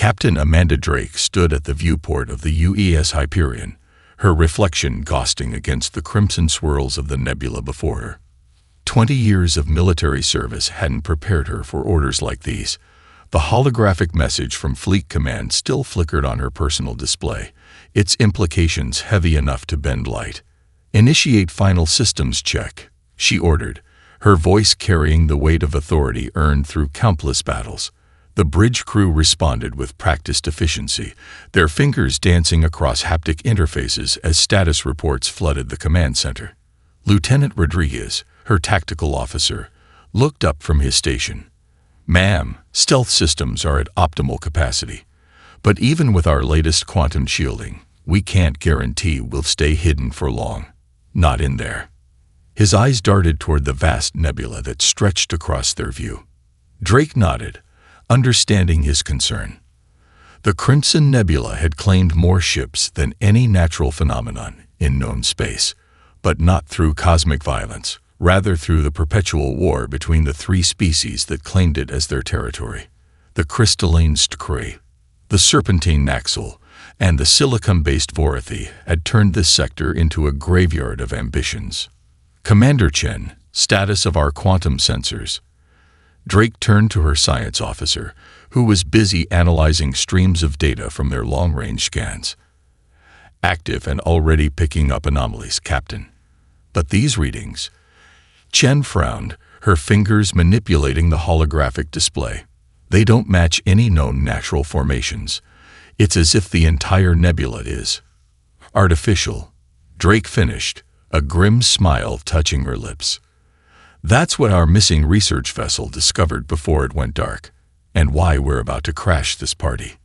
Captain Amanda Drake stood at the viewport of the UES Hyperion, her reflection ghosting against the crimson swirls of the nebula before her. 20 years of military service hadn't prepared her for orders like these. The holographic message from Fleet Command still flickered on her personal display, its implications heavy enough to bend light. "Initiate final systems check," she ordered, her voice carrying the weight of authority earned through countless battles. The bridge crew responded with practiced efficiency, their fingers dancing across haptic interfaces as status reports flooded the command center. Lieutenant Rodriguez, her tactical officer, looked up from his station. "Ma'am, stealth systems are at optimal capacity. But even with our latest quantum shielding, we can't guarantee we'll stay hidden for long. Not in there." His eyes darted toward the vast nebula that stretched across their view. Drake nodded, understanding his concern. The Crimson Nebula had claimed more ships than any natural phenomenon in known space, but not through cosmic violence, rather through the perpetual war between the three species that claimed it as their territory: the crystalline Stkray, the serpentine Naxal, and the silicon-based Vorathi had turned this sector into a graveyard of ambitions. "Commander Chen, status of our quantum sensors." Drake turned to her science officer, who was busy analyzing streams of data from their long-range scans. "Active and already picking up anomalies, Captain. But these readings..." Chen frowned, her fingers manipulating the holographic display. "They don't match any known natural formations. It's as if the entire nebula is artificial." Drake finished, a grim smile touching her lips. "That's what our missing research vessel discovered before it went dark, and why we're about to crash this party."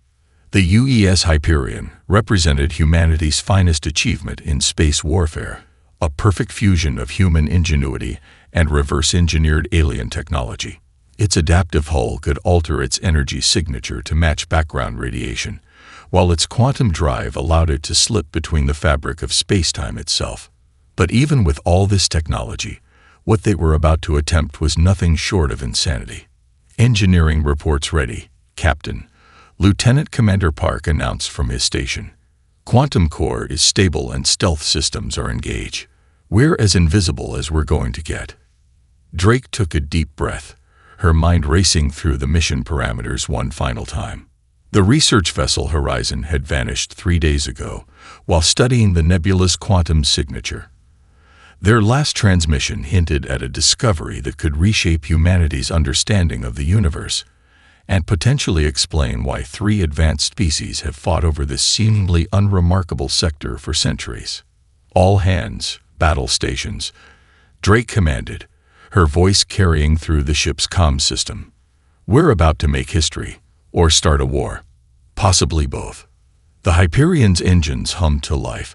The UES Hyperion represented humanity's finest achievement in space warfare, a perfect fusion of human ingenuity and reverse-engineered alien technology. Its adaptive hull could alter its energy signature to match background radiation, while its quantum drive allowed it to slip between the fabric of space-time itself. But even with all this technology, what they were about to attempt was nothing short of insanity. "Engineering reports ready, Captain," Lieutenant Commander Park announced from his station. "Quantum core is stable and stealth systems are engaged. We're as invisible as we're going to get." Drake took a deep breath, her mind racing through the mission parameters one final time. The research vessel Horizon had vanished 3 days ago, while studying the nebula's quantum signature. Their last transmission hinted at a discovery that could reshape humanity's understanding of the universe, and potentially explain why 3 advanced species have fought over this seemingly unremarkable sector for centuries. "All hands, battle stations," Drake commanded, her voice carrying through the ship's comm system. "We're about to make history, or start a war. Possibly both." The Hyperion's engines hummed to life,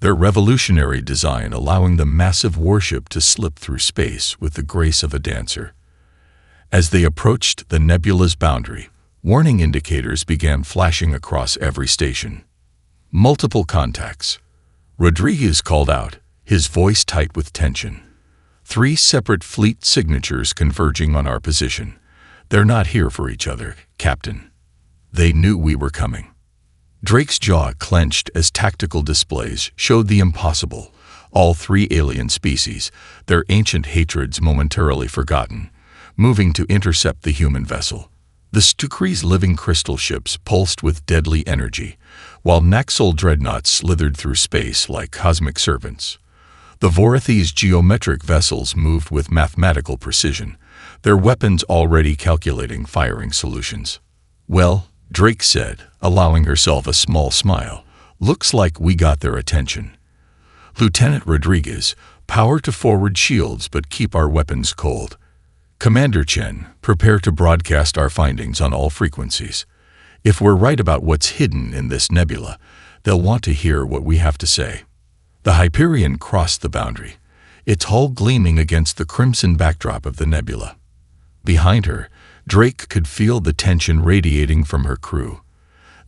their revolutionary design allowing the massive warship to slip through space with the grace of a dancer. As they approached the nebula's boundary, warning indicators began flashing across every station. "Multiple contacts," Rodriguez called out, his voice tight with tension. "3 separate fleet signatures converging on our position. They're not here for each other, Captain. They knew we were coming." Drake's jaw clenched as tactical displays showed the impossible. All 3 alien species, their ancient hatreds momentarily forgotten, moving to intercept the human vessel. The Stukray's living crystal ships pulsed with deadly energy, while Naxal dreadnoughts slithered through space like cosmic serpents. The Vorathi's geometric vessels moved with mathematical precision, their weapons already calculating firing solutions. "Well," Drake said, allowing herself a small smile, "looks like we got their attention. Lieutenant Rodriguez, power to forward shields but keep our weapons cold. Commander Chen, prepare to broadcast our findings on all frequencies. If we're right about what's hidden in this nebula, they'll want to hear what we have to say." The Hyperion crossed the boundary, its hull gleaming against the crimson backdrop of the nebula. Behind her, Drake could feel the tension radiating from her crew.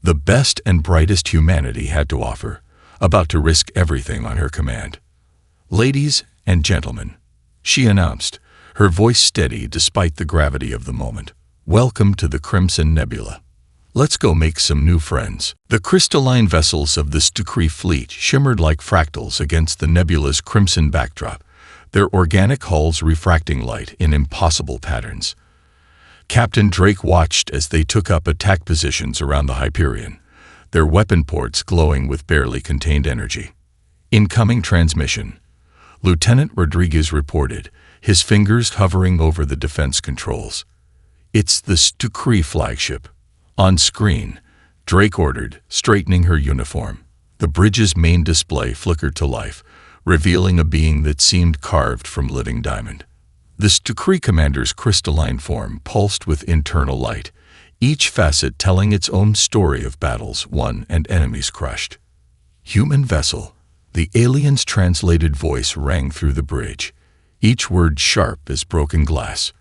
The best and brightest humanity had to offer, about to risk everything on her command. "Ladies and gentlemen," she announced, her voice steady despite the gravity of the moment, "welcome to the Crimson Nebula. Let's go make some new friends. The crystalline vessels of the Stukri fleet shimmered like fractals against the nebula's crimson backdrop, their organic hulls refracting light in impossible patterns. Captain Drake watched as they took up attack positions around the Hyperion, their weapon ports glowing with barely contained energy. Incoming transmission. Lieutenant Rodriguez reported, his fingers hovering over the defense controls. It's the Stukri flagship. On screen, Drake ordered, straightening her uniform. The bridge's main display flickered to life, revealing a being that seemed carved from living diamond. The Stukri commander's crystalline form pulsed with internal light, each facet telling its own story of battles won and enemies crushed. Human vessel. The alien's translated voice rang through the bridge, each word sharp as broken glass.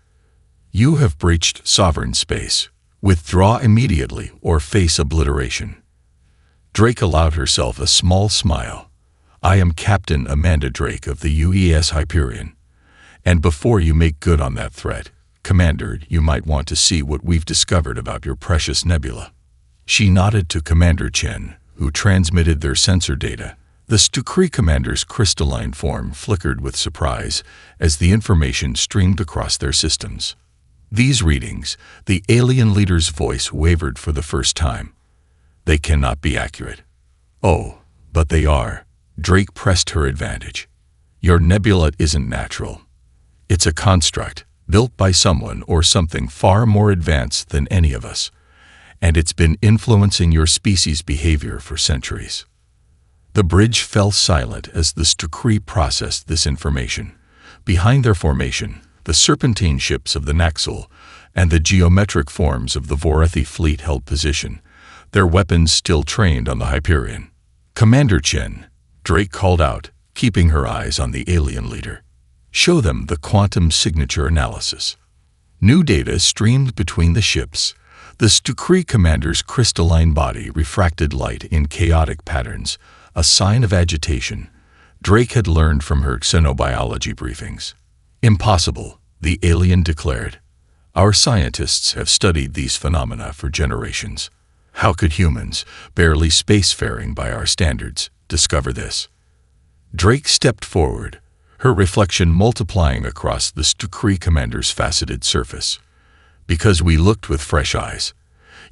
You have breached sovereign space. Withdraw immediately or face obliteration. Drake allowed herself a small smile. I am Captain Amanda Drake of the UES Hyperion. And before you make good on that threat, Commander, you might want to see what we've discovered about your precious nebula. She nodded to Commander Chen, who transmitted their sensor data. The Stukri commander's crystalline form flickered with surprise as the information streamed across their systems. These readings, the alien leader's voice wavered for the first time. They cannot be accurate. Oh, but they are. Drake pressed her advantage. Your nebula isn't natural. It's a construct, built by someone or something far more advanced than any of us, and it's been influencing your species' behavior for centuries. The bridge fell silent as the Stukri processed this information. Behind their formation, the serpentine ships of the Naxul and the geometric forms of the Vorathi fleet held position, their weapons still trained on the Hyperion. Commander Chen, Drake called out, keeping her eyes on the alien leader. Show them the quantum signature analysis. New data streamed between the ships. The Stukri commander's crystalline body refracted light in chaotic patterns, a sign of agitation. Drake had learned from her xenobiology briefings. Impossible, the alien declared. Our scientists have studied these phenomena for generations. How could humans, barely spacefaring by our standards, discover this? Drake stepped forward, her reflection multiplying across the Stukri commander's faceted surface. Because we looked with fresh eyes.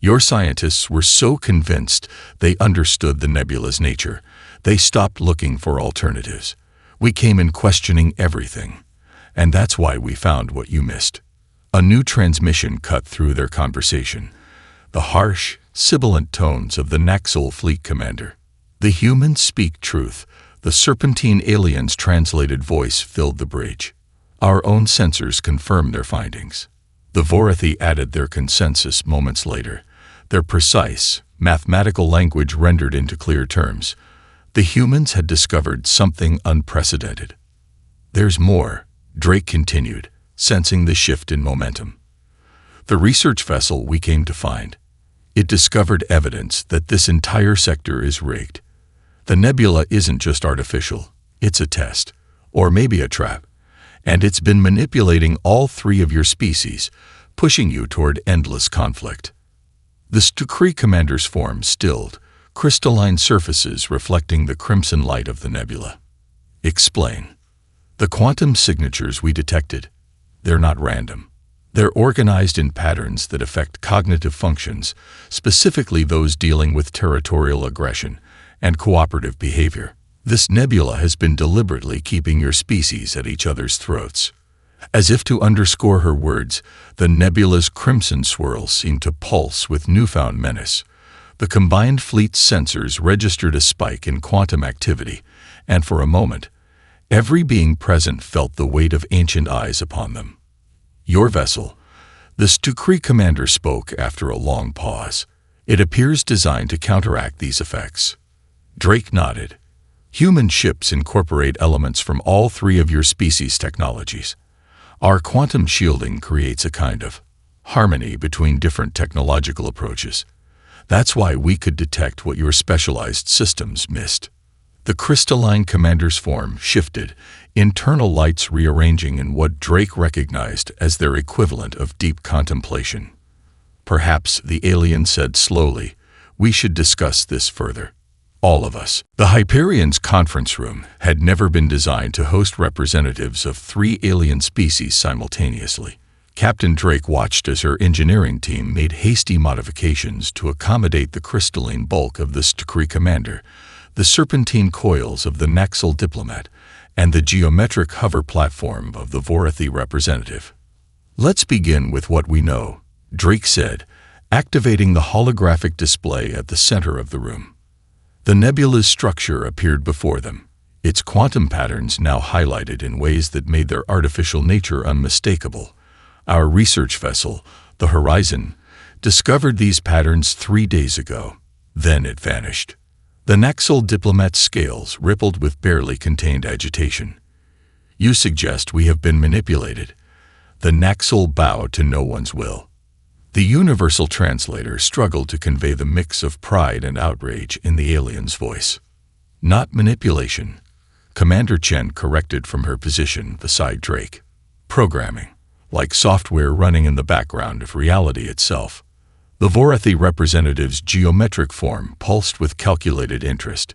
Your scientists were so convinced they understood the nebula's nature, they stopped looking for alternatives. We came in questioning everything. And that's why we found what you missed. A new transmission cut through their conversation. The harsh, sibilant tones of the Naxul fleet commander. The humans speak truth. The serpentine alien's translated voice filled the bridge. Our own sensors confirmed their findings. The Vorathi added their consensus moments later, their precise, mathematical language rendered into clear terms. The humans had discovered something unprecedented. There's more, Drake continued, sensing the shift in momentum. The research vessel we came to find. It discovered evidence that this entire sector is rigged. The nebula isn't just artificial, it's a test, or maybe a trap, and it's been manipulating all three of your species, pushing you toward endless conflict. The Stukri commander's form stilled, crystalline surfaces reflecting the crimson light of the nebula. Explain. The quantum signatures we detected, they're not random. They're organized in patterns that affect cognitive functions, specifically those dealing with territorial aggression and cooperative behavior. This nebula has been deliberately keeping your species at each other's throats. As if to underscore her words, the nebula's crimson swirls seemed to pulse with newfound menace. The combined fleet's sensors registered a spike in quantum activity, and for a moment, every being present felt the weight of ancient eyes upon them. Your vessel, the Stukri commander spoke after a long pause. It appears designed to counteract these effects. Drake nodded. Human ships incorporate elements from all three of your species' technologies. Our quantum shielding creates a kind of harmony between different technological approaches. That's why we could detect what your specialized systems missed. The crystalline commander's form shifted, internal lights rearranging in what Drake recognized as their equivalent of deep contemplation. Perhaps, the alien said slowly, we should discuss this further. All of us. The Hyperion's conference room had never been designed to host representatives of 3 alien species simultaneously. Captain Drake watched as her engineering team made hasty modifications to accommodate the crystalline bulk of the Stakri commander, the serpentine coils of the Naxal diplomat, and the geometric hover platform of the Vorathi representative. Let's begin with what we know, Drake said, activating the holographic display at the center of the room. The nebula's structure appeared before them, its quantum patterns now highlighted in ways that made their artificial nature unmistakable. Our research vessel, the Horizon, discovered these patterns 3 days ago. Then it vanished. The Naxal diplomat's scales rippled with barely contained agitation. You suggest we have been manipulated. The Naxal bowed to no one's will. The universal translator struggled to convey the mix of pride and outrage in the alien's voice. Not manipulation, Commander Chen corrected from her position beside Drake. Programming, like software running in the background of reality itself. The Vorathi representative's geometric form pulsed with calculated interest.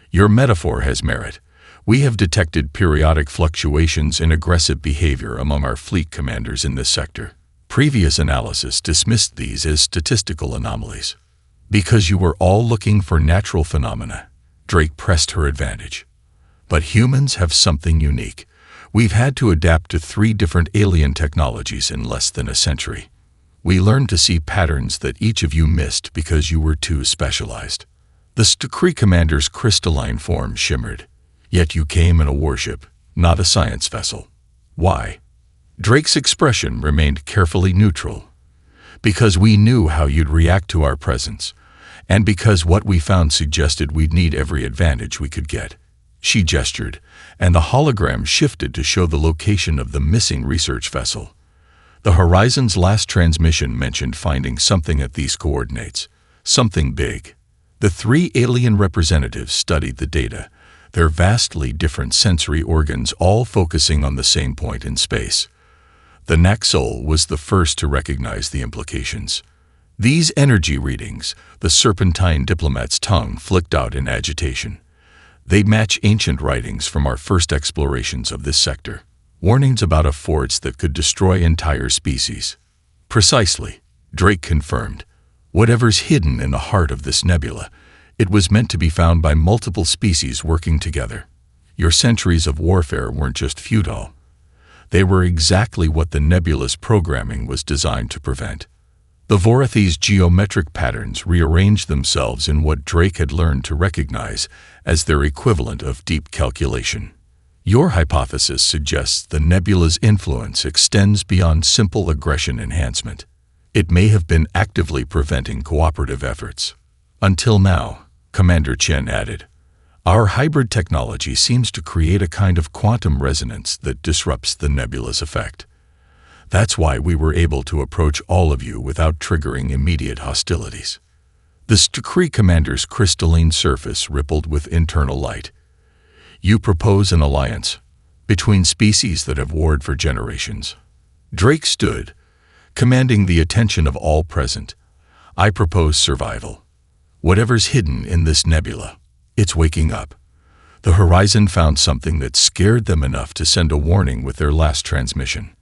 Your metaphor has merit. We have detected periodic fluctuations in aggressive behavior among our fleet commanders in this sector. Previous analysis dismissed these as statistical anomalies. Because you were all looking for natural phenomena, Drake pressed her advantage. But humans have something unique. We've had to adapt to 3 different alien technologies in less than a century. We learned to see patterns that each of you missed because you were too specialized. The Stakri commander's crystalline form shimmered. Yet you came in a warship, not a science vessel. Why? Drake's expression remained carefully neutral. Because we knew how you'd react to our presence, and because what we found suggested we'd need every advantage we could get. She gestured, and the hologram shifted to show the location of the missing research vessel. The Horizon's last transmission mentioned finding something at these coordinates, something big. The 3 alien representatives studied the data, their vastly different sensory organs all focusing on the same point in space. The Naxal was the first to recognize the implications. These energy readings, the serpentine diplomat's tongue flicked out in agitation. They match ancient writings from our first explorations of this sector. Warnings about a force that could destroy entire species. Precisely, Drake confirmed. Whatever's hidden in the heart of this nebula, it was meant to be found by multiple species working together. Your centuries of warfare weren't just futile. They were exactly what the nebula's programming was designed to prevent. The Vorathi's geometric patterns rearranged themselves in what Drake had learned to recognize as their equivalent of deep calculation. Your hypothesis suggests the nebula's influence extends beyond simple aggression enhancement. It may have been actively preventing cooperative efforts. Until now, Commander Chen added, our hybrid technology seems to create a kind of quantum resonance that disrupts the nebula's effect. That's why we were able to approach all of you without triggering immediate hostilities. The Stakri commander's crystalline surface rippled with internal light. You propose an alliance between species that have warred for generations. Drake stood, commanding the attention of all present. I propose survival. Whatever's hidden in this nebula, it's waking up. The Horizon found something that scared them enough to send a warning with their last transmission.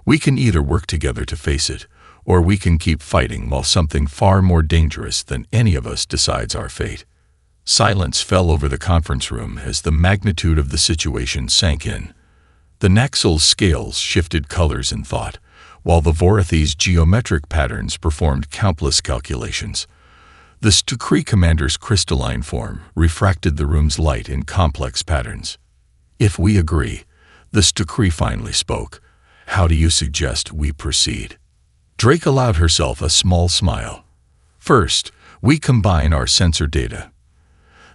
We can either work together to face it, or we can keep fighting while something far more dangerous than any of us decides our fate. Silence fell over the conference room as the magnitude of the situation sank in. The Naxal's scales shifted colors in thought, while the Vorathi's geometric patterns performed countless calculations. The Stakri commander's crystalline form refracted the room's light in complex patterns. If we agree, the Stakri finally spoke. How do you suggest we proceed? Drake allowed herself a small smile. First, we combine our sensor data.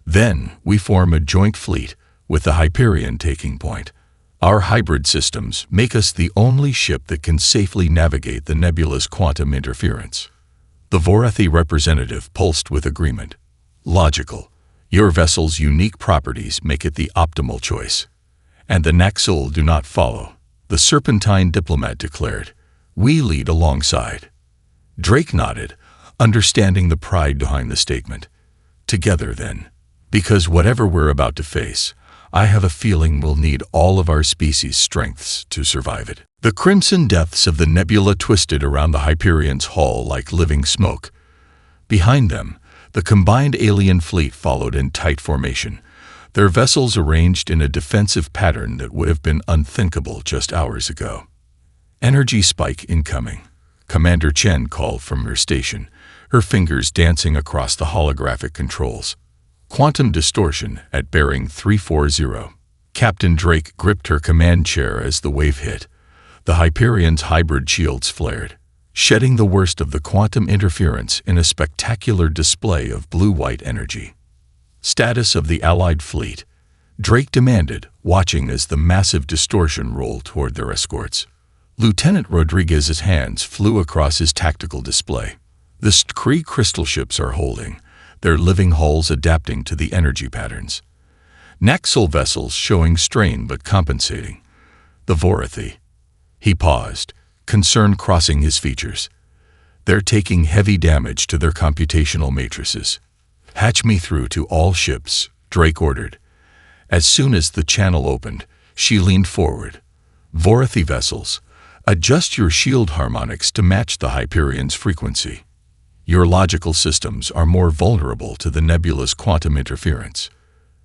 Then, we form a joint fleet, with the Hyperion taking point. Our hybrid systems make us the only ship that can safely navigate the nebula's quantum interference. The Vorathi representative pulsed with agreement. Logical. Your vessel's unique properties make it the optimal choice. And the Naxal do not follow. The serpentine diplomat declared. We lead alongside. Drake nodded, understanding the pride behind the statement. Together, then, because whatever we're about to face, I have a feeling we'll need all of our species' strengths to survive it. The crimson depths of the nebula twisted around the Hyperion's hull like living smoke. Behind them, the combined alien fleet followed in tight formation, their vessels arranged in a defensive pattern that would have been unthinkable just hours ago. Energy spike incoming, Commander Chen called from her station, her fingers dancing across the holographic controls. Quantum distortion at bearing 340. Captain Drake gripped her command chair as the wave hit. The Hyperion's hybrid shields flared, shedding the worst of the quantum interference in a spectacular display of blue-white energy. Status of the Allied fleet, Drake demanded, watching as the massive distortion rolled toward their escorts. Lieutenant Rodriguez's hands flew across his tactical display. The Kree crystal ships are holding, their living hulls adapting to the energy patterns. Naxal vessels showing strain but compensating. The Vorathi. He paused, concern crossing his features. They're taking heavy damage to their computational matrices. Hatch me through to all ships, Drake ordered. As soon as the channel opened, she leaned forward. Vorathi vessels, adjust your shield harmonics to match the Hyperion's frequency. Your logical systems are more vulnerable to the nebula's quantum interference.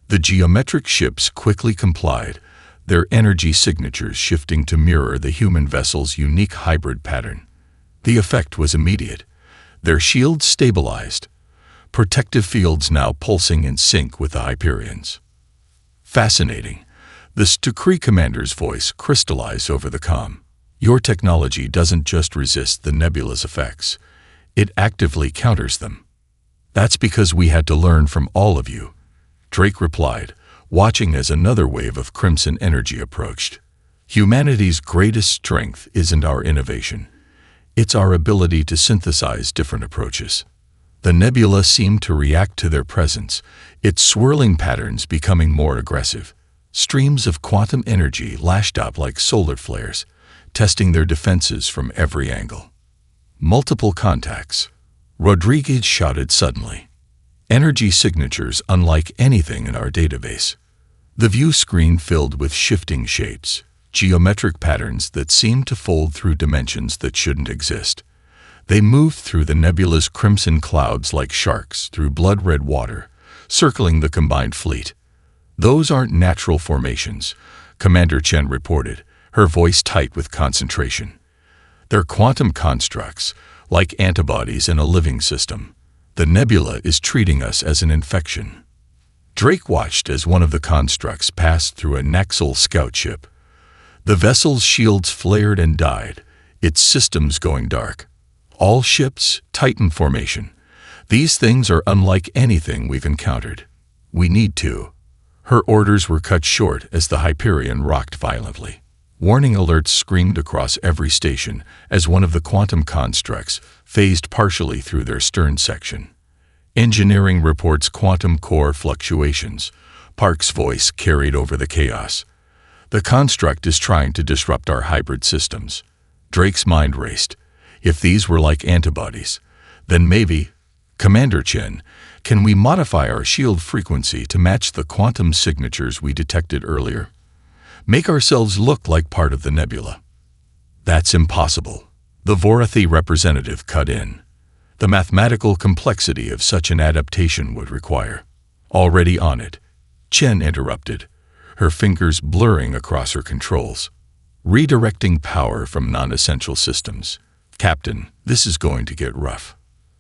The geometric ships quickly complied, their energy signatures shifting to mirror the human vessel's unique hybrid pattern. The effect was immediate. Their shields stabilized, protective fields now pulsing in sync with the Hyperion's. Fascinating. The Kree commander's voice crystallized over the comm. Your technology doesn't just resist the nebula's effects. It actively counters them. That's because we had to learn from all of you, Drake replied, watching as another wave of crimson energy approached. Humanity's greatest strength isn't our innovation. It's our ability to synthesize different approaches. The nebula seemed to react to their presence, its swirling patterns becoming more aggressive. Streams of quantum energy lashed out like solar flares, testing their defenses from every angle. Multiple contacts. Rodriguez shouted suddenly. Energy signatures unlike anything in our database. The view screen filled with shifting shapes, geometric patterns that seemed to fold through dimensions that shouldn't exist. They moved through the nebula's crimson clouds like sharks through blood-red water, circling the combined fleet. Those aren't natural formations, Commander Chen reported, her voice tight with concentration. They're quantum constructs, like antibodies in a living system. The nebula is treating us as an infection. Drake watched as one of the constructs passed through a Naxal scout ship. The vessel's shields flared and died, its systems going dark. All ships, Titan formation. These things are unlike anything we've encountered. We need to. Her orders were cut short as the Hyperion rocked violently. Warning alerts screamed across every station as one of the quantum constructs phased partially through their stern section. Engineering reports quantum core fluctuations. Park's voice carried over the chaos. The construct is trying to disrupt our hybrid systems. Drake's mind raced. If these were like antibodies, then maybe, Commander Chen, can we modify our shield frequency to match the quantum signatures we detected earlier? Make ourselves look like part of the nebula. That's impossible. The Vorathi representative cut in. The mathematical complexity of such an adaptation would require. Already on it, Chen interrupted, her fingers blurring across her controls. Redirecting power from non-essential systems. Captain, this is going to get rough.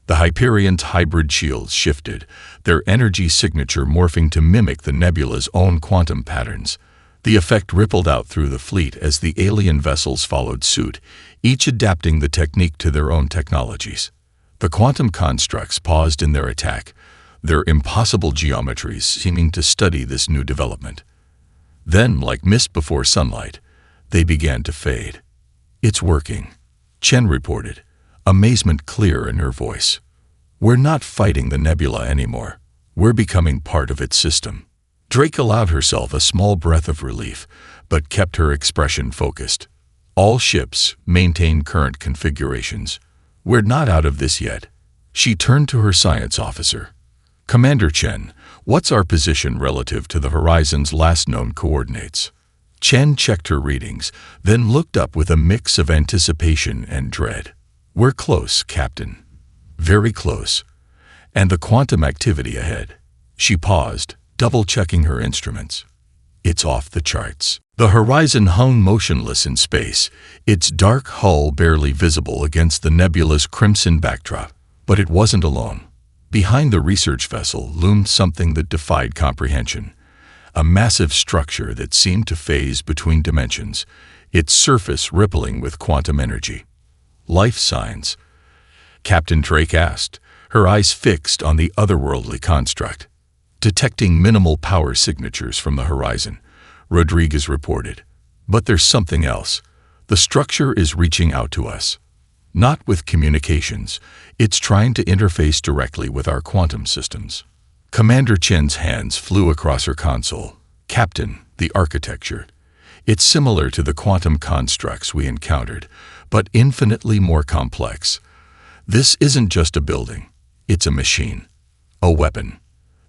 The Hyperion's hybrid shields shifted, their energy signature morphing to mimic the nebula's own quantum patterns. The effect rippled out through the fleet as the alien vessels followed suit, each adapting the technique to their own technologies. The quantum constructs paused in their attack, their impossible geometries seeming to study this new development. Then, like mist before sunlight, they began to fade. It's working, Chen reported, amazement clear in her voice. We're not fighting the nebula anymore. We're becoming part of its system. Drake allowed herself a small breath of relief, but kept her expression focused. All ships maintain current configurations. "We're not out of this yet." She turned to her science officer. "Commander Chen, what's our position relative to the horizon's last known coordinates?" Chen checked her readings, then looked up with a mix of anticipation and dread. "We're close, Captain. Very close. And the quantum activity ahead." She paused, double-checking her instruments. "It's off the charts." The horizon hung motionless in space, its dark hull barely visible against the nebulous crimson backdrop. But it wasn't alone. Behind the research vessel loomed something that defied comprehension. A massive structure that seemed to phase between dimensions, its surface rippling with quantum energy. "Life signs?" Captain Drake asked, her eyes fixed on the otherworldly construct. "Detecting minimal power signatures from the horizon," Rodriguez reported. "But there's something else. The structure is reaching out to us. Not with communications, it's trying to interface directly with our quantum systems." Commander Chen's hands flew across her console. "Captain, the architecture. It's similar to the quantum constructs we encountered, but infinitely more complex. This isn't just a building. It's a machine. A weapon."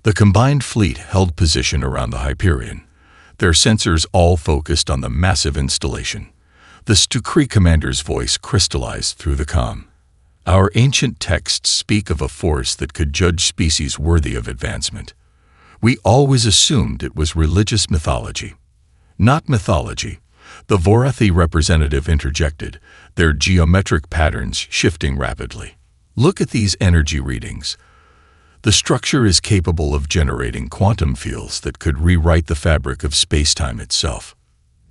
The combined fleet held position around the Hyperion, their sensors all focused on the massive installation. The Stukri commander's voice crystallized through the comm. "Our ancient texts speak of a force that could judge species worthy of advancement. We always assumed it was religious mythology." "Not mythology," the Vorathi representative interjected, their geometric patterns shifting rapidly. "Look at these energy readings. The structure is capable of generating quantum fields that could rewrite the fabric of space-time itself."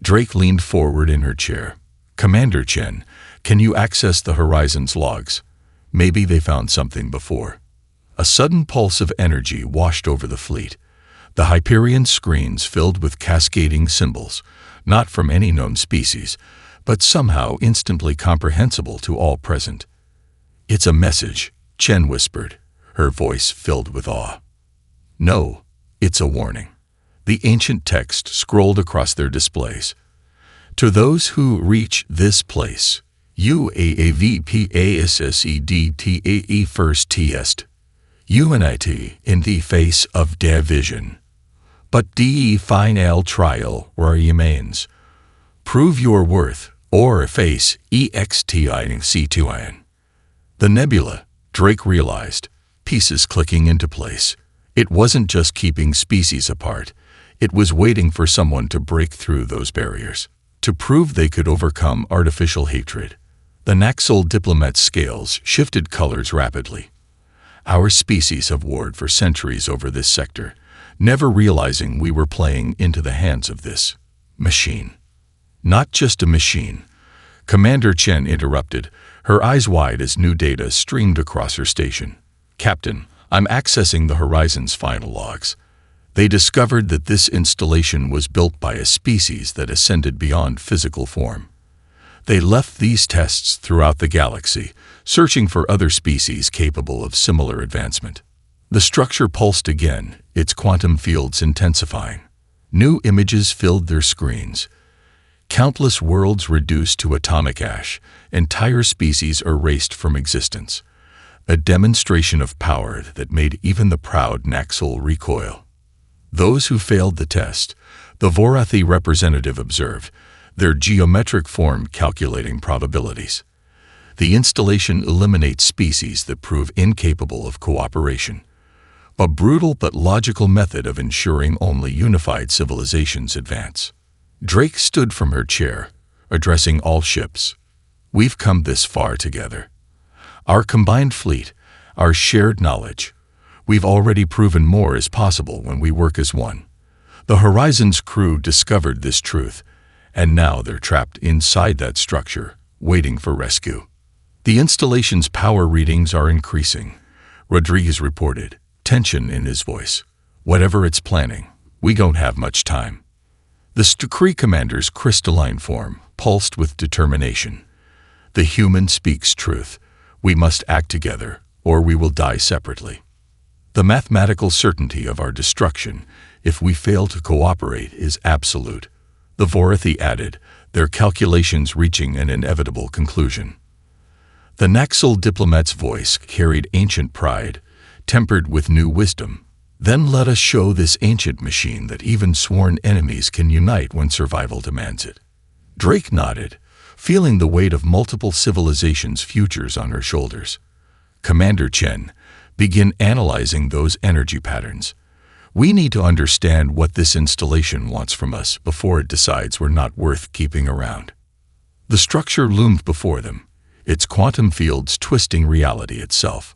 Drake leaned forward in her chair. "Commander Chen, can you access the Horizon's logs? Maybe they found something before." A sudden pulse of energy washed over the fleet. The Hyperion screens filled with cascading symbols, not from any known species, but somehow instantly comprehensible to all present. "It's a message," Chen whispered, her voice filled with awe. "No, it's a warning." The ancient text scrolled across their displays. "To those who reach this place, UAAVPASSEDTAE first test, UNIT in the face of division. But DE final trial remains. Prove your worth, or face EXTINC2IN." The nebula, Drake realized, pieces clicking into place. It wasn't just keeping species apart. It was waiting for someone to break through those barriers, to prove they could overcome artificial hatred. The Naxal diplomat's scales shifted colors rapidly. "Our species have warred for centuries over this sector, never realizing we were playing into the hands of this machine." "Not just a machine," Commander Chen interrupted, her eyes wide as new data streamed across her station. "Captain, I'm accessing the Horizon's final logs. They discovered that this installation was built by a species that ascended beyond physical form. They left these tests throughout the galaxy, searching for other species capable of similar advancement." The structure pulsed again, its quantum fields intensifying. New images filled their screens. Countless worlds reduced to atomic ash, entire species erased from existence. A demonstration of power that made even the proud Naxal recoil. "Those who failed the test," the Vorathi representative observed, their geometric form calculating probabilities. "The installation eliminates species that prove incapable of cooperation. A brutal but logical method of ensuring only unified civilizations advance." Drake stood from her chair, addressing all ships. "We've come this far together. Our combined fleet, our shared knowledge. We've already proven more is possible when we work as one. The Horizon's crew discovered this truth, and now they're trapped inside that structure, waiting for rescue." "The installation's power readings are increasing," Rodriguez reported, tension in his voice. "Whatever it's planning, we don't have much time." The Stukri commander's crystalline form pulsed with determination. "The human speaks truth. We must act together, or we will die separately. The mathematical certainty of our destruction, if we fail to cooperate, is absolute," the Vorathi added, their calculations reaching an inevitable conclusion. The Naxal diplomat's voice carried ancient pride, tempered with new wisdom. Then let us show this ancient machine that even sworn enemies can unite when survival demands it. Drake nodded, feeling the weight of multiple civilizations' futures on her shoulders. Commander Chen, begin analyzing those energy patterns. We need to understand what this installation wants from us before it decides we're not worth keeping around. The structure loomed before them, its quantum fields twisting reality itself.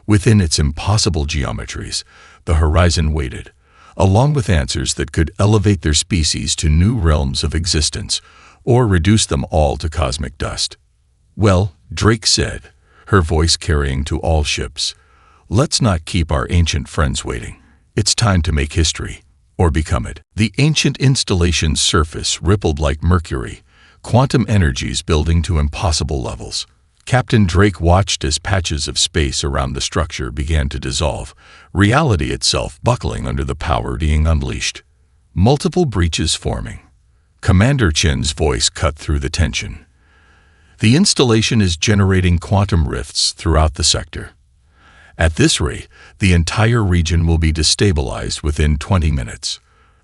Within its impossible geometries, the horizon waited, along with answers that could elevate their species to new realms of existence or reduce them all to cosmic dust. Well, Drake said, her voice carrying to all ships, let's not keep our ancient friends waiting. It's time to make history, or become it. The ancient installation's surface rippled like mercury, quantum energies building to impossible levels. Captain Drake watched as patches of space around the structure began to dissolve, reality itself buckling under the power being unleashed. Multiple breaches forming. Commander Chen's voice cut through the tension. The installation is generating quantum rifts throughout the sector. At this rate, the entire region will be destabilized within 20 minutes.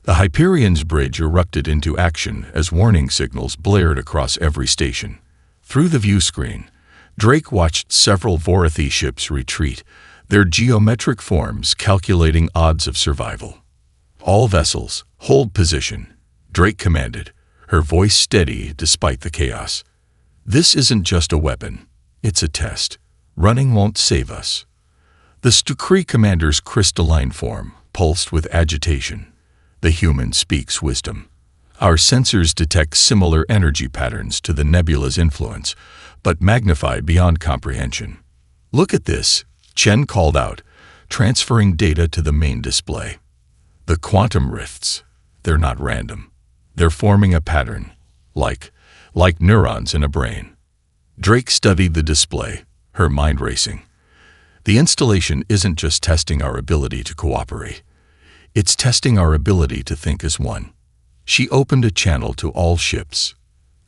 The Hyperion's bridge erupted into action as warning signals blared across every station. Through the view screen, Drake watched several Vorathi ships retreat, their geometric forms calculating odds of survival. All vessels, hold position, Drake commanded, her voice steady despite the chaos. This isn't just a weapon, it's a test. Running won't save us. The Stukri commander's crystalline form pulsed with agitation. The human speaks wisdom. Our sensors detect similar energy patterns to the nebula's influence, but magnify beyond comprehension. Look at this, Chen called out, transferring data to the main display. The quantum rifts, they're not random. They're forming a pattern, like neurons in a brain. Drake studied the display, her mind racing. The installation isn't just testing our ability to cooperate. It's testing our ability to think as one. She opened a channel to all ships.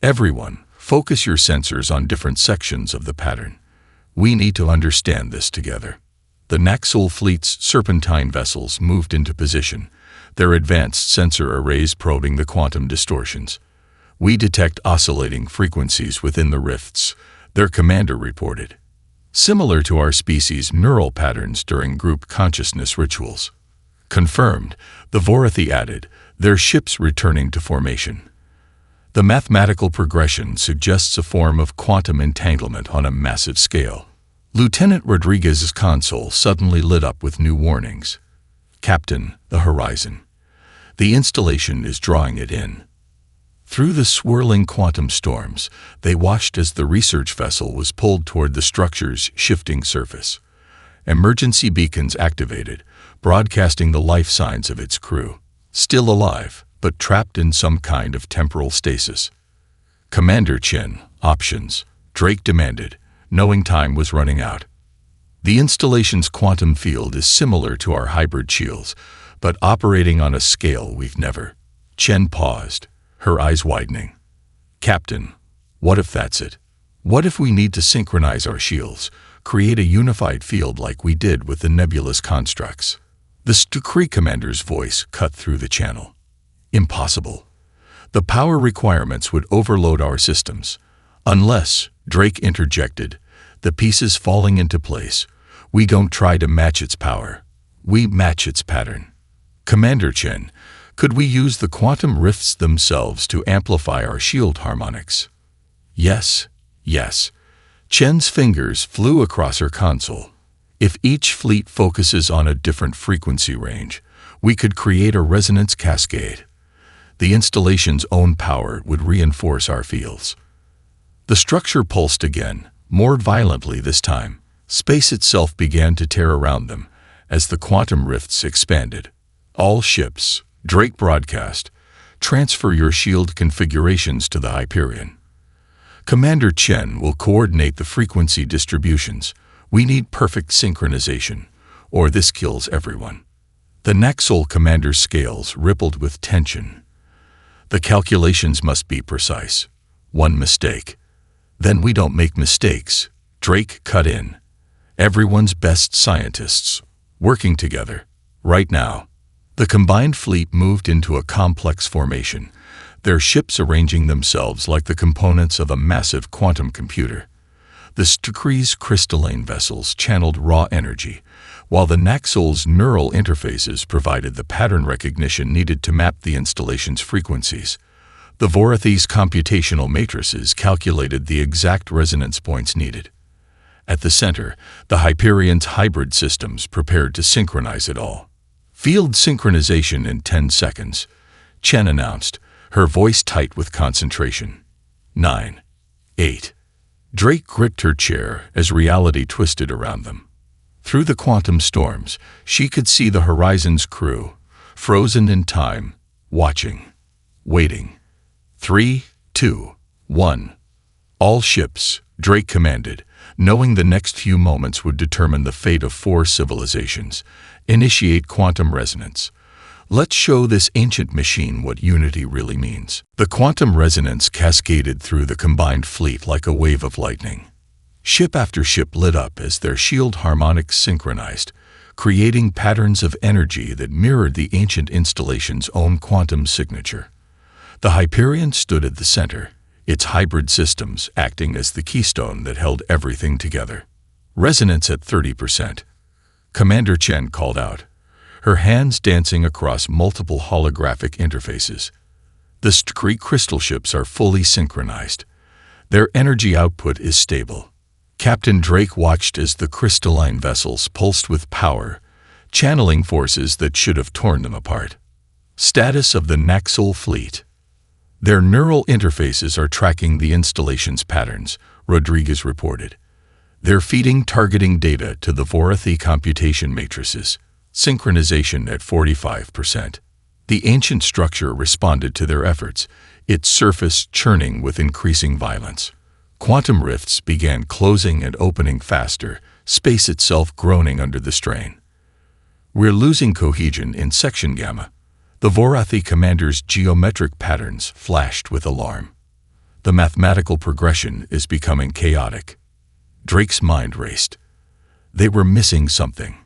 Everyone, focus your sensors on different sections of the pattern. We need to understand this together. The Naxal fleet's serpentine vessels moved into position, their advanced sensor arrays probing the quantum distortions. We detect oscillating frequencies within the rifts, their commander reported. Similar to our species' neural patterns during group consciousness rituals. Confirmed, the Vorathi added, their ships returning to formation. The mathematical progression suggests a form of quantum entanglement on a massive scale. Lieutenant Rodriguez's console suddenly lit up with new warnings. Captain, the horizon. The installation is drawing it in. Through the swirling quantum storms, they watched as the research vessel was pulled toward the structure's shifting surface. Emergency beacons activated, broadcasting the life signs of its crew. Still alive, but trapped in some kind of temporal stasis. Commander Chen, options, Drake demanded, knowing time was running out. The installation's quantum field is similar to our hybrid shields, but operating on a scale we've never. Chen paused, her eyes widening. Captain, what if that's it? What if we need to synchronize our shields, create a unified field like we did with the nebulous constructs? The Stukri commander's voice cut through the channel. Impossible. The power requirements would overload our systems. Unless, Drake interjected, the pieces falling into place, we don't try to match its power. We match its pattern. Commander Chen, could we use the quantum rifts themselves to amplify our shield harmonics? Yes, yes. Chen's fingers flew across her console. If each fleet focuses on a different frequency range, we could create a resonance cascade. The installation's own power would reinforce our fields. The structure pulsed again, more violently this time. Space itself began to tear around them as the quantum rifts expanded. All ships, Drake broadcast, transfer your shield configurations to the Hyperion. Commander Chen will coordinate the frequency distributions. We need perfect synchronization, or this kills everyone. The Naxal commander's scales rippled with tension. The calculations must be precise. One mistake. Then we don't make mistakes, Drake cut in. Everyone's best scientists, working together, right now. The combined fleet moved into a complex formation, their ships arranging themselves like the components of a massive quantum computer. The Stukri's crystalline vessels channeled raw energy, while the Naxol's neural interfaces provided the pattern recognition needed to map the installation's frequencies. The Vorathi's computational matrices calculated the exact resonance points needed. At the center, the Hyperion's hybrid systems prepared to synchronize it all. Field synchronization in 10 seconds, Chen announced, her voice tight with concentration. 9. 8. Drake gripped her chair as reality twisted around them. Through the quantum storms, she could see the Horizon's crew, frozen in time, watching, waiting. 3, 2, 1. All ships, Drake commanded, knowing the next few moments would determine the fate of 4 civilizations. Initiate quantum resonance. Let's show this ancient machine what unity really means. The quantum resonance cascaded through the combined fleet like a wave of lightning. Ship after ship lit up as their shield harmonics synchronized, creating patterns of energy that mirrored the ancient installation's own quantum signature. The Hyperion stood at the center, its hybrid systems acting as the keystone that held everything together. Resonance at 30%. Commander Chen called out, her hands dancing across multiple holographic interfaces. The Stukri crystal ships are fully synchronized. Their energy output is stable. Captain Drake watched as the crystalline vessels pulsed with power, channeling forces that should have torn them apart. Status of the Naxol fleet. Their neural interfaces are tracking the installation's patterns, Rodriguez reported. They're feeding targeting data to the Vorathi computation matrices. Synchronization at 45%. The ancient structure responded to their efforts, its surface churning with increasing violence. Quantum rifts began closing and opening faster, space itself groaning under the strain. We're losing cohesion in section gamma. The Vorathi commander's geometric patterns flashed with alarm. The mathematical progression is becoming chaotic. Drake's mind raced. They were missing something.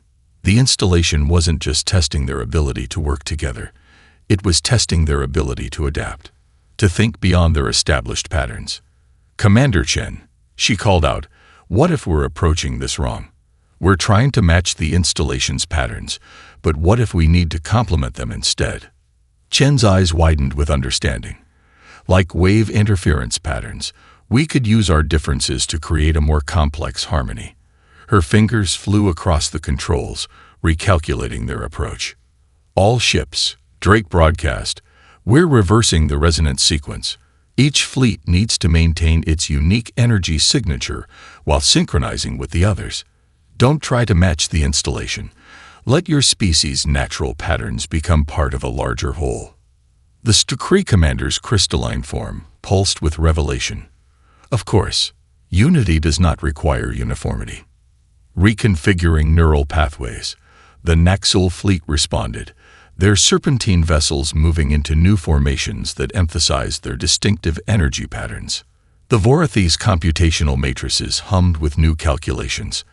The installation wasn't just testing their ability to work together. It was testing their ability to adapt, to think beyond their established patterns. Commander Chen, she called out, what if we're approaching this wrong? We're trying to match the installation's patterns, but what if we need to complement them instead? Chen's eyes widened with understanding. Like wave interference patterns, we could use our differences to create a more complex harmony. Her fingers flew across the controls, recalculating their approach. All ships, Drake broadcast, we're reversing the resonance sequence. Each fleet needs to maintain its unique energy signature while synchronizing with the others. Don't try to match the installation. Let your species' natural patterns become part of a larger whole. The Stukri commander's crystalline form pulsed with revelation. Of course, unity does not require uniformity. Reconfiguring neural pathways, the Naxol fleet responded, their serpentine vessels moving into new formations that emphasized their distinctive energy patterns. The Vorathi's computational matrices hummed with new calculations,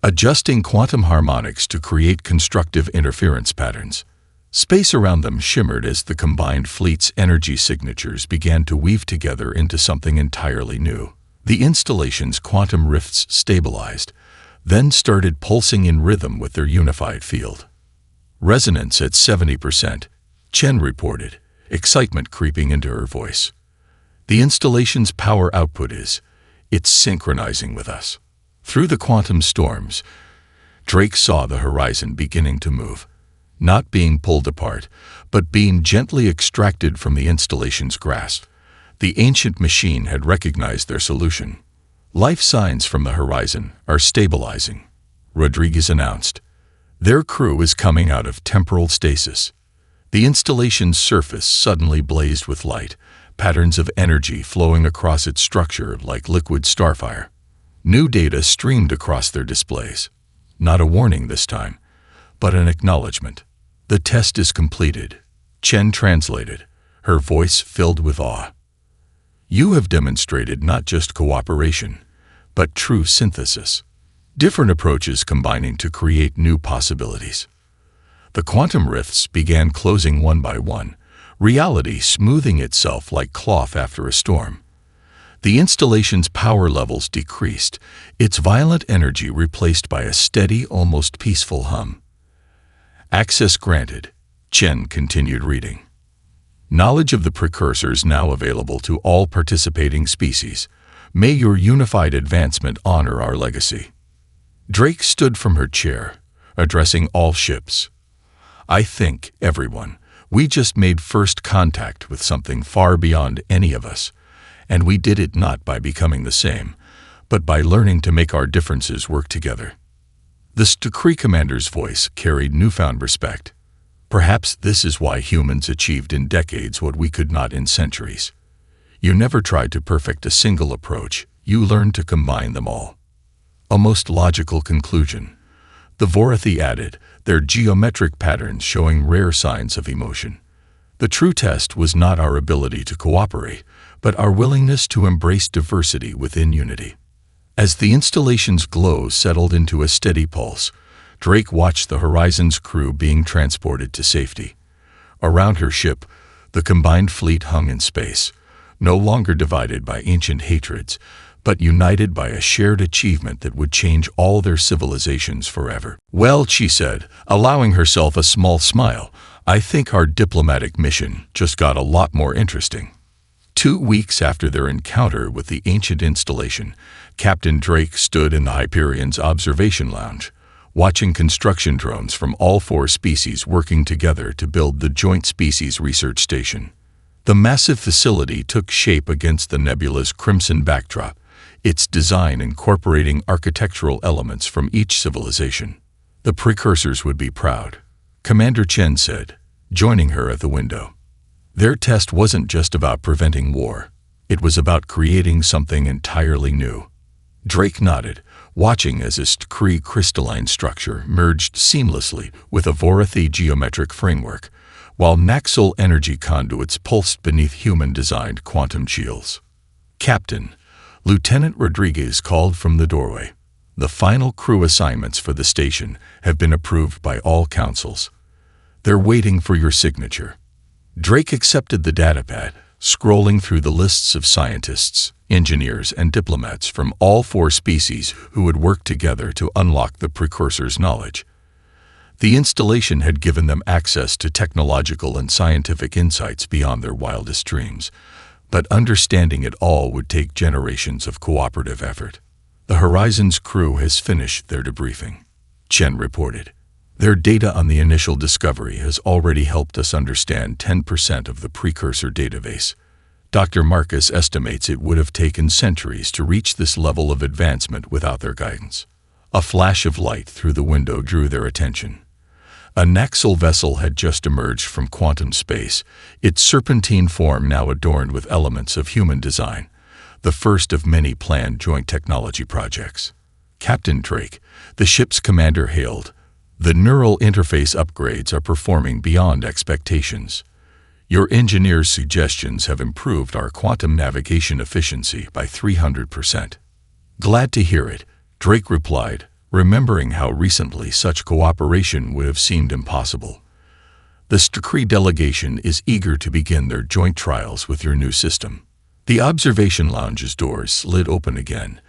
adjusting quantum harmonics to create constructive interference patterns. Space around them shimmered as the combined fleet's energy signatures began to weave together into something entirely new. The installation's quantum rifts stabilized, then started pulsing in rhythm with their unified field. Resonance at 70%, Chen reported, excitement creeping into her voice. The installation's power output it's synchronizing with us. Through the quantum storms, Drake saw the horizon beginning to move, not being pulled apart, but being gently extracted from the installation's grasp. The ancient machine had recognized their solution. Life signs from the horizon are stabilizing, Rodriguez announced. Their crew is coming out of temporal stasis. The installation's surface suddenly blazed with light, patterns of energy flowing across its structure like liquid starfire. New data streamed across their displays. Not a warning this time, but an acknowledgement. The test is completed, Chen translated, her voice filled with awe. You have demonstrated not just cooperation, but true synthesis. Different approaches combining to create new possibilities. The quantum rifts began closing one by one, reality smoothing itself like cloth after a storm. The installation's power levels decreased, its violent energy replaced by a steady, almost peaceful hum. Access granted. Chen continued reading. Knowledge of the precursors now available to all participating species. May your unified advancement honor our legacy. Drake stood from her chair, addressing all ships. I think, everyone, we just made first contact with something far beyond any of us, and we did it not by becoming the same, but by learning to make our differences work together. The Stakri commander's voice carried newfound respect. Perhaps this is why humans achieved in decades what we could not in centuries. You never tried to perfect a single approach, you learned to combine them all. A most logical conclusion. The Vorathi added, their geometric patterns showing rare signs of emotion. The true test was not our ability to cooperate, but our willingness to embrace diversity within unity. As the installation's glow settled into a steady pulse, Drake watched the Horizon's crew being transported to safety. Around her ship, the combined fleet hung in space, no longer divided by ancient hatreds, but united by a shared achievement that would change all their civilizations forever. Well, she said, allowing herself a small smile, I think our diplomatic mission just got a lot more interesting. 2 weeks after their encounter with the ancient installation, Captain Drake stood in the Hyperion's observation lounge, watching construction drones from all 4 species working together to build the Joint Species Research Station. The massive facility took shape against the nebula's crimson backdrop, its design incorporating architectural elements from each civilization. The precursors would be proud, Commander Chen said, joining her at the window. Their test wasn't just about preventing war. It was about creating something entirely new. Drake nodded, watching as a Stakri crystalline structure merged seamlessly with a Vorathi geometric framework, while Naxal energy conduits pulsed beneath human-designed quantum shields. Captain, Lieutenant Rodriguez called from the doorway. The final crew assignments for the station have been approved by all councils. They're waiting for your signature. Drake accepted the datapad, scrolling through the lists of scientists, engineers, and diplomats from all 4 species who would work together to unlock the precursor's knowledge. The installation had given them access to technological and scientific insights beyond their wildest dreams, but understanding it all would take generations of cooperative effort. The Horizon's crew has finished their debriefing, Chen reported. Their data on the initial discovery has already helped us understand 10% of the precursor database. Dr. Marcus estimates it would have taken centuries to reach this level of advancement without their guidance. A flash of light through the window drew their attention. A Naxal vessel had just emerged from quantum space, its serpentine form now adorned with elements of human design, the first of many planned joint technology projects. Captain Drake, the ship's commander, hailed, "The neural interface upgrades are performing beyond expectations. Your engineers' suggestions have improved our quantum navigation efficiency by 300%. Glad to hear it, Drake replied, remembering how recently such cooperation would have seemed impossible. The Stakri delegation is eager to begin their joint trials with your new system. The observation lounge's doors slid open again,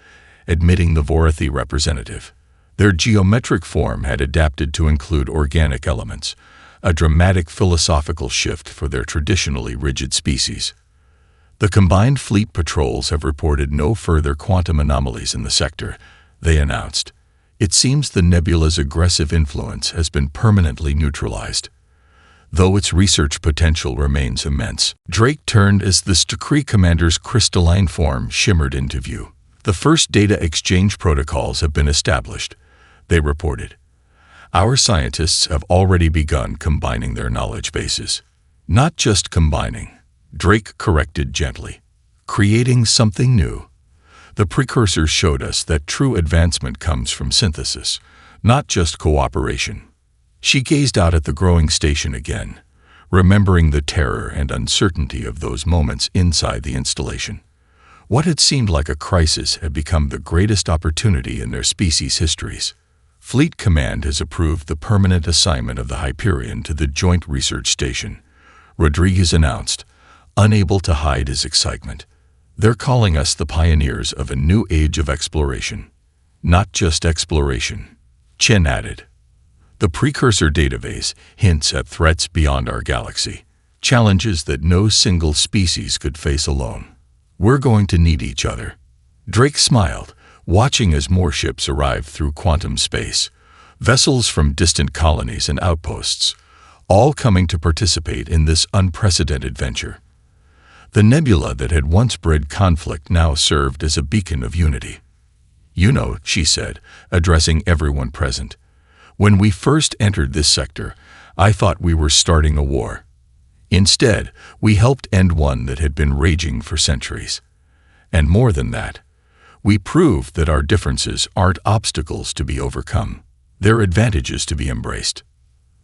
admitting the Vorathi representative. Their geometric form had adapted to include organic elements, a dramatic philosophical shift for their traditionally rigid species. The combined fleet patrols have reported no further quantum anomalies in the sector, they announced. It seems the nebula's aggressive influence has been permanently neutralized. Though its research potential remains immense, Drake turned as the Stakri commander's crystalline form shimmered into view. The first data exchange protocols have been established, they reported. Our scientists have already begun combining their knowledge bases. Not just combining, Drake corrected gently. Creating something new. The precursors showed us that true advancement comes from synthesis, not just cooperation. She gazed out at the growing station again, remembering the terror and uncertainty of those moments inside the installation. What had seemed like a crisis had become the greatest opportunity in their species' histories. Fleet Command has approved the permanent assignment of the Hyperion to the Joint Research Station, Rodriguez announced, unable to hide his excitement. They're calling us the pioneers of a new age of exploration. Not just exploration, Chen added. The precursor database hints at threats beyond our galaxy, challenges that no single species could face alone. We're going to need each other. Drake smiled, watching as more ships arrived through quantum space, vessels from distant colonies and outposts, all coming to participate in this unprecedented venture. The nebula that had once bred conflict now served as a beacon of unity. You know, she said, addressing everyone present, when we first entered this sector, I thought we were starting a war. Instead, we helped end one that had been raging for centuries. And more than that, we proved that our differences aren't obstacles to be overcome. They're advantages to be embraced.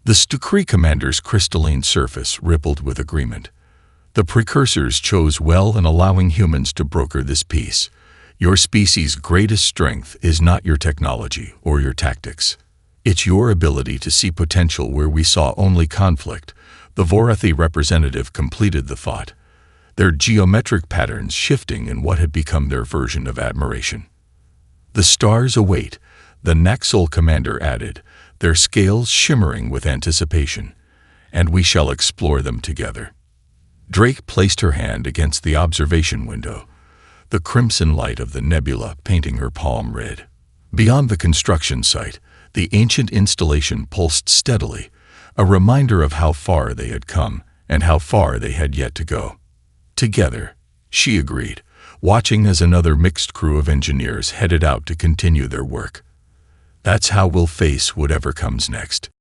The Stukri commander's crystalline surface rippled with agreement. The precursors chose well in allowing humans to broker this peace. Your species' greatest strength is not your technology or your tactics. It's your ability to see potential where we saw only conflict. The Vorathi representative completed the thought, their geometric patterns shifting in what had become their version of admiration. The stars await, the Naxol commander added, their scales shimmering with anticipation, and we shall explore them together. Drake placed her hand against the observation window, the crimson light of the nebula painting her palm red. Beyond the construction site, the ancient installation pulsed steadily, a reminder of how far they had come and how far they had yet to go. Together, she agreed, watching as another mixed crew of engineers headed out to continue their work. That's how we'll face whatever comes next.